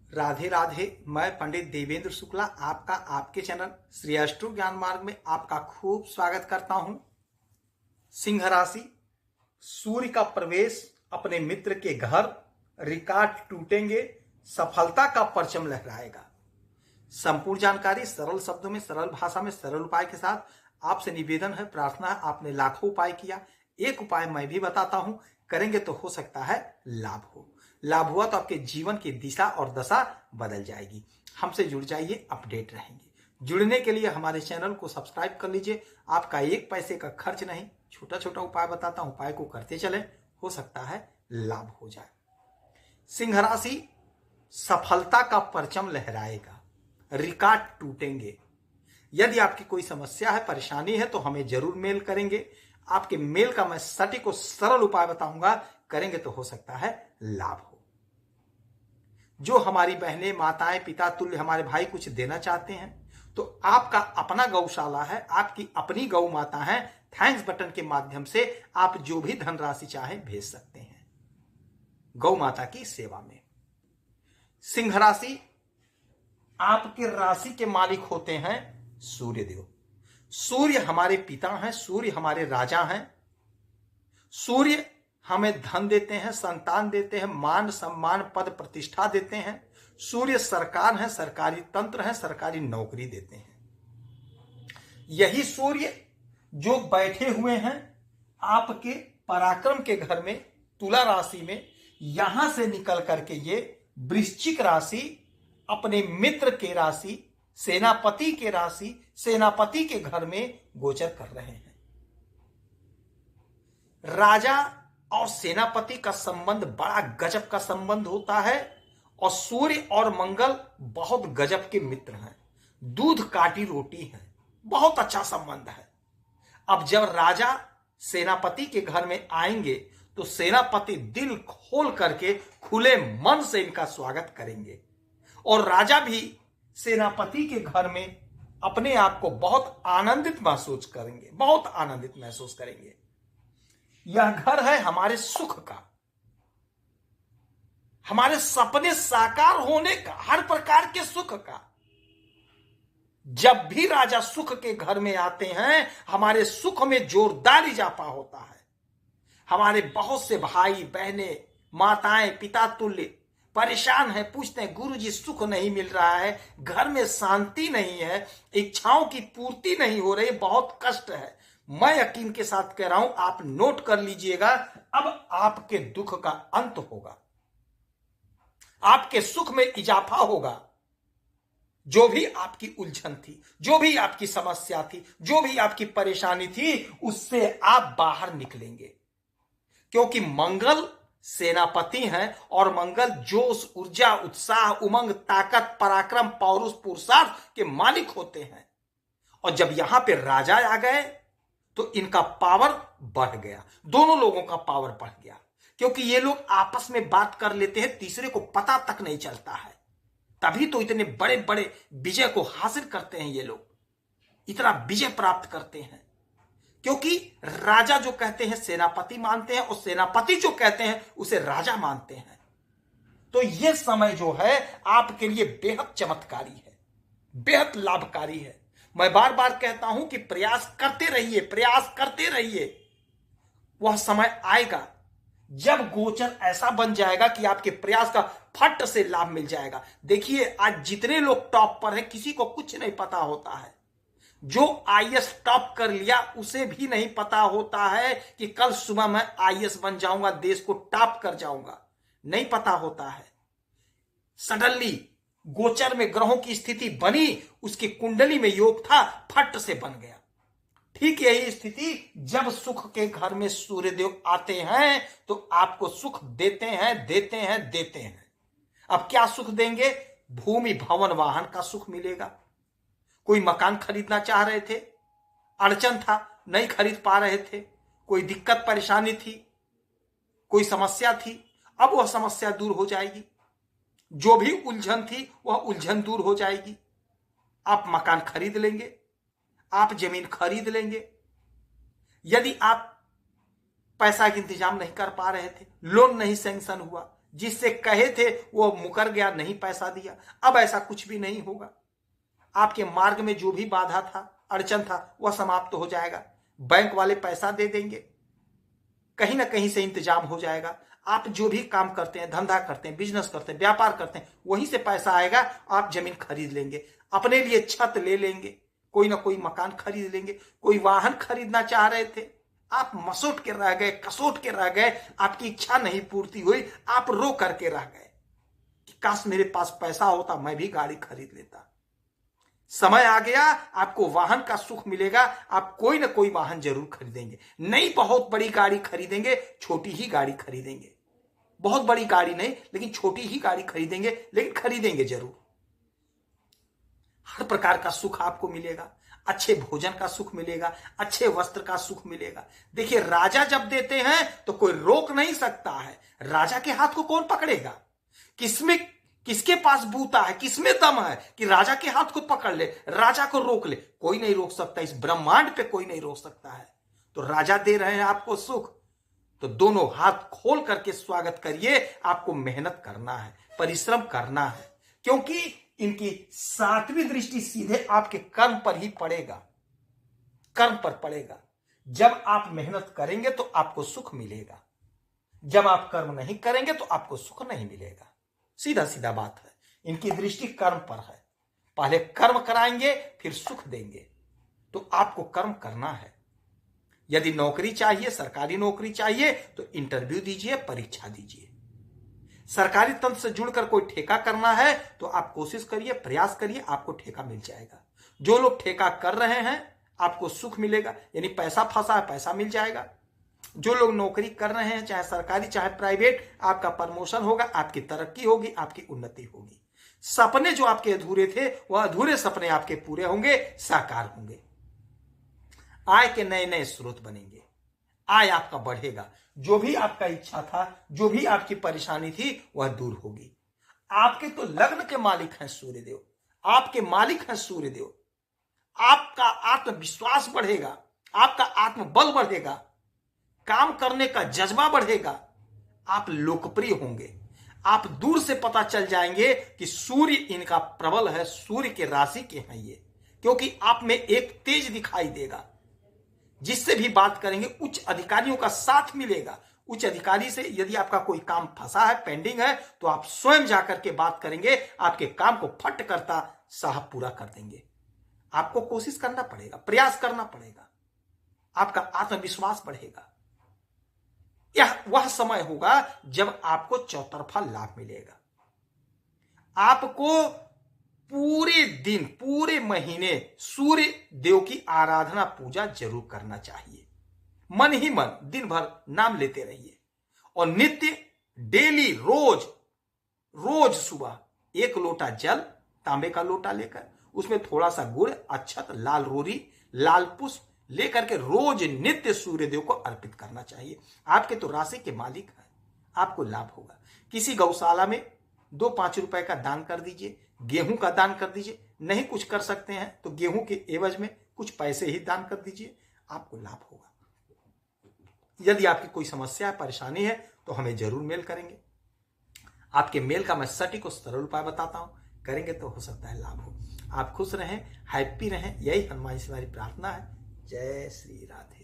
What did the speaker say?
राधे राधे। मैं पंडित देवेंद्र शुक्ला आपका आपके चैनल श्री अष्टो ज्ञान मार्ग में आपका खूब स्वागत करता हूं। सिंह राशि, सूर्य का प्रवेश अपने मित्र के घर, रिकॉर्ड टूटेंगे, सफलता का परचम लहराएगा। संपूर्ण जानकारी सरल शब्दों में, सरल भाषा में, सरल उपाय के साथ आपसे निवेदन है, प्रार्थना है। आपने लाखों उपाय किया, एक उपाय मैं भी बताता हूं, करेंगे तो हो सकता है लाभ हो। लाभ हुआ तो आपके जीवन की दिशा और दशा बदल जाएगी। हमसे जुड़ जाइए, अपडेट रहेंगे। जुड़ने के लिए हमारे चैनल को सब्सक्राइब कर लीजिए। आपका एक पैसे का खर्च नहीं, छोटा छोटा उपाय बताता हूं, उपाय को करते चले, हो सकता है लाभ हो जाए। सिंह राशि, सफलता का परचम लहराएगा, रिकॉर्ड टूटेंगे। यदि आपकी कोई समस्या है, परेशानी है तो हमें जरूर मेल करेंगे। आपके मेल का मैं सटीक और सरल उपाय बताऊंगा, करेंगे तो हो सकता है लाभ हो। जो हमारी बहनें, माताएं, पिता तुल्य हमारे भाई कुछ देना चाहते हैं तो आपका अपना गौशाला है, आपकी अपनी गौ माता है, थैंक्स बटन के माध्यम से आप जो भी धनराशि चाहें भेज सकते हैं गौ माता की सेवा में। सिंह राशि, आपके राशि के मालिक होते हैं सूर्य देव। सूर्य हमारे पिता हैं, सूर्य हमारे राजा हैं। सूर्य हमें धन देते हैं, संतान देते हैं, मान सम्मान पद प्रतिष्ठा देते हैं। सूर्य सरकार है, सरकारी तंत्र है, सरकारी नौकरी देते हैं। यही सूर्य जो बैठे हुए हैं आपके पराक्रम के घर में, तुला राशि में, यहां से निकल करके ये वृश्चिक राशि, अपने मित्र के राशि, सेनापति के राशि, सेनापति के घर में गोचर कर रहे हैं। राजा और सेनापति का संबंध बड़ा गजब का संबंध होता है और सूर्य और मंगल बहुत गजब के मित्र हैं। दूध काटी रोटी है, बहुत अच्छा संबंध है। अब जब राजा सेनापति के घर में आएंगे तो सेनापति दिल खोल करके खुले मन से इनका स्वागत करेंगे और राजा भी सेनापति के घर में अपने आप को बहुत आनंदित महसूस करेंगे, बहुत आनंदित महसूस करेंगे। यह घर है हमारे सुख का, हमारे सपने साकार होने का, हर प्रकार के सुख का। जब भी राजा सुख के घर में आते हैं हमारे सुख में जोरदार इजाफा होता है। हमारे बहुत से भाई बहनें, माताएं, पिता तुल्य परेशान है, पूछते हैं गुरुजी सुख नहीं मिल रहा है, घर में शांति नहीं है, इच्छाओं की पूर्ति नहीं हो रही, बहुत कष्ट है। मैं यकीन के साथ कह रहा हूं, आप नोट कर लीजिएगा, अब आपके दुख का अंत होगा, आपके सुख में इजाफा होगा। जो भी आपकी उलझन थी, जो भी आपकी समस्या थी, जो भी आपकी परेशानी थी, उससे आप बाहर निकलेंगे। क्योंकि मंगल सेनापति हैं और मंगल जोश, ऊर्जा, उत्साह, उमंग, ताकत, पराक्रम, पौरुष, पुरुषार्थ के मालिक होते हैं। और जब यहां पे राजा आ गए तो इनका पावर बढ़ गया, दोनों लोगों का पावर बढ़ गया। क्योंकि ये लोग आपस में बात कर लेते हैं, तीसरे को पता तक नहीं चलता है। तभी तो इतने बड़े बड़े विजय को हासिल करते हैं ये लोग, इतना विजय प्राप्त करते हैं। क्योंकि राजा जो कहते हैं सेनापति मानते हैं और सेनापति जो कहते हैं उसे राजा मानते हैं। तो यह समय जो है आपके लिए बेहद चमत्कारी है, बेहद लाभकारी है। मैं बार बार कहता हूं कि प्रयास करते रहिए, प्रयास करते रहिए। वह समय आएगा जब गोचर ऐसा बन जाएगा कि आपके प्रयास का फट से लाभ मिल जाएगा। देखिए आज जितने लोग टॉप पर हैं किसी को कुछ नहीं पता होता है। जो आईएएस टॉप कर लिया उसे भी नहीं पता होता है कि कल सुबह मैं आईएएस बन जाऊंगा, देश को टॉप कर जाऊंगा, नहीं पता होता है। सडनली गोचर में ग्रहों की स्थिति बनी, उसकी कुंडली में योग था, फट से बन गया। ठीक यही स्थिति जब सुख के घर में सूर्यदेव आते हैं तो आपको सुख देते हैं, देते हैं, देते हैं। अब क्या सुख देंगे? भूमि, भवन, वाहन का सुख मिलेगा। कोई मकान खरीदना चाह रहे थे, अड़चन था, नहीं खरीद पा रहे थे, कोई दिक्कत परेशानी थी, कोई समस्या थी, अब वह समस्या दूर हो जाएगी। जो भी उलझन थी वह उलझन दूर हो जाएगी। आप मकान खरीद लेंगे, आप जमीन खरीद लेंगे। यदि आप पैसा का इंतजाम नहीं कर पा रहे थे, लोन नहीं सैंक्शन हुआ, जिससे कहे थे वो मुकर गया, नहीं पैसा दिया। अब ऐसा कुछ भी नहीं होगा। आपके मार्ग में जो भी बाधा था, अड़चन था, वह समाप्त हो जाएगा। बैंक वाले पैसा दे देंगे, कहीं ना कहीं से इंतजाम हो जाएगा। आप जो भी काम करते हैं, धंधा करते हैं, बिजनेस करते हैं, व्यापार करते हैं, वहीं से पैसा आएगा। आप जमीन खरीद लेंगे, अपने लिए छत ले लेंगे, कोई ना कोई मकान खरीद लेंगे। कोई वाहन खरीदना चाह रहे थे, आप मसोट के रह गए, कसोट के रह गए, आपकी इच्छा नहीं पूर्ति हुई, आप रो करके रह गए कि काश मेरे पास पैसा होता, मैं भी गाड़ी खरीद लेता। समय आ गया, आपको वाहन का सुख मिलेगा। आप कोई ना कोई वाहन जरूर खरीदेंगे। नहीं बहुत बड़ी गाड़ी खरीदेंगे, छोटी ही गाड़ी खरीदेंगे। बहुत बड़ी गाड़ी नहीं, लेकिन छोटी ही गाड़ी खरीदेंगे, लेकिन खरीदेंगे जरूर। हर प्रकार का सुख आपको मिलेगा। अच्छे भोजन का सुख मिलेगा, अच्छे वस्त्र का सुख मिलेगा। देखिए, राजा जब देते हैं तो कोई रोक नहीं सकता है। राजा के हाथ को कौन पकड़ेगा? किसके पास बूता है, किसमें दम है कि राजा के हाथ को पकड़ ले, राजा को रोक ले? कोई नहीं रोक सकता। इस ब्रह्मांड पे कोई नहीं रोक सकता है। तो राजा दे रहे हैं आपको सुख, तो दोनों हाथ खोल करके स्वागत करिए। आपको मेहनत करना है, परिश्रम करना है, क्योंकि इनकी 7वीं दृष्टि सीधे आपके कर्म पर ही पड़ेगा, कर्म पर पड़ेगा। जब आप मेहनत करेंगे तो आपको सुख मिलेगा, जब आप कर्म नहीं करेंगे तो आपको सुख नहीं मिलेगा। सीधा सीधा बात है। इनकी दृष्टि कर्म पर है। पहले कर्म कराएंगे, फिर सुख देंगे। तो आपको कर्म करना है। यदि नौकरी चाहिए, सरकारी नौकरी चाहिए, तो इंटरव्यू दीजिए, परीक्षा दीजिए। सरकारी तंत्र से जुड़कर कोई ठेका करना है तो आप कोशिश करिए, प्रयास करिए, आपको ठेका मिल जाएगा। जो लोग ठेका कर रहे हैं, आपको सुख मिलेगा, यानी पैसा फंसा है, पैसा मिल जाएगा। जो लोग नौकरी कर रहे हैं, चाहे सरकारी चाहे प्राइवेट, आपका प्रमोशन होगा, आपकी तरक्की होगी, आपकी उन्नति होगी। सपने जो आपके अधूरे थे, वह अधूरे सपने आपके पूरे होंगे, साकार होंगे। आय के नए नए स्रोत बनेंगे, आय आपका बढ़ेगा। जो भी आपका इच्छा था, जो भी आपकी परेशानी थी, वह दूर होगी। आपके तो लग्न के मालिक हैं सूर्यदेव, आपके मालिक हैं सूर्यदेव। आपका आत्मविश्वास बढ़ेगा, आपका आत्मबल बढ़ेगा, काम करने का जज्बा बढ़ेगा, आप लोकप्रिय होंगे। आप दूर से पता चल जाएंगे कि सूर्य इनका प्रबल है, सूर्य के राशि के हैं ये, क्योंकि आप में एक तेज दिखाई देगा। जिससे भी बात करेंगे, उच्च अधिकारियों का साथ मिलेगा। उच्च अधिकारी से यदि आपका कोई काम फंसा है, पेंडिंग है, तो आप स्वयं जाकर के बात करेंगे, आपके काम को फट करता साहब पूरा कर देंगे। आपको कोशिश करना पड़ेगा, प्रयास करना पड़ेगा, आपका आत्मविश्वास बढ़ेगा। यह वह समय होगा जब आपको चौतरफा लाभ मिलेगा। आपको पूरे दिन, पूरे महीने सूर्य देव की आराधना पूजा जरूर करना चाहिए। मन ही मन दिन भर नाम लेते रहिए, और नित्य डेली रोज सुबह 1 लोटा जल, तांबे का लोटा लेकर, उसमें थोड़ा सा गुड़, अक्षत, लाल रोरी, लाल पुष्प लेकर के रोज नित्य सूर्य देव को अर्पित करना चाहिए। आपके तो राशि के मालिक हैं, आपको लाभ होगा। किसी गौशाला में 2-5 रुपए का दान कर दीजिए, गेहूं का दान कर दीजिए। नहीं कुछ कर सकते हैं तो गेहूं के एवज में कुछ पैसे ही दान कर दीजिए, आपको लाभ होगा। यदि आपकी कोई समस्या है, परेशानी है, तो हमें जरूर मेल करेंगे। आपके मेल का मैं सटीक और सरल उपाय बताता हूं, करेंगे तो हो सकता है लाभ हो। आप खुश रहें, हैप्पी रहें, यही हनुमान जी से हमारी प्रार्थना है। जय श्री राधे।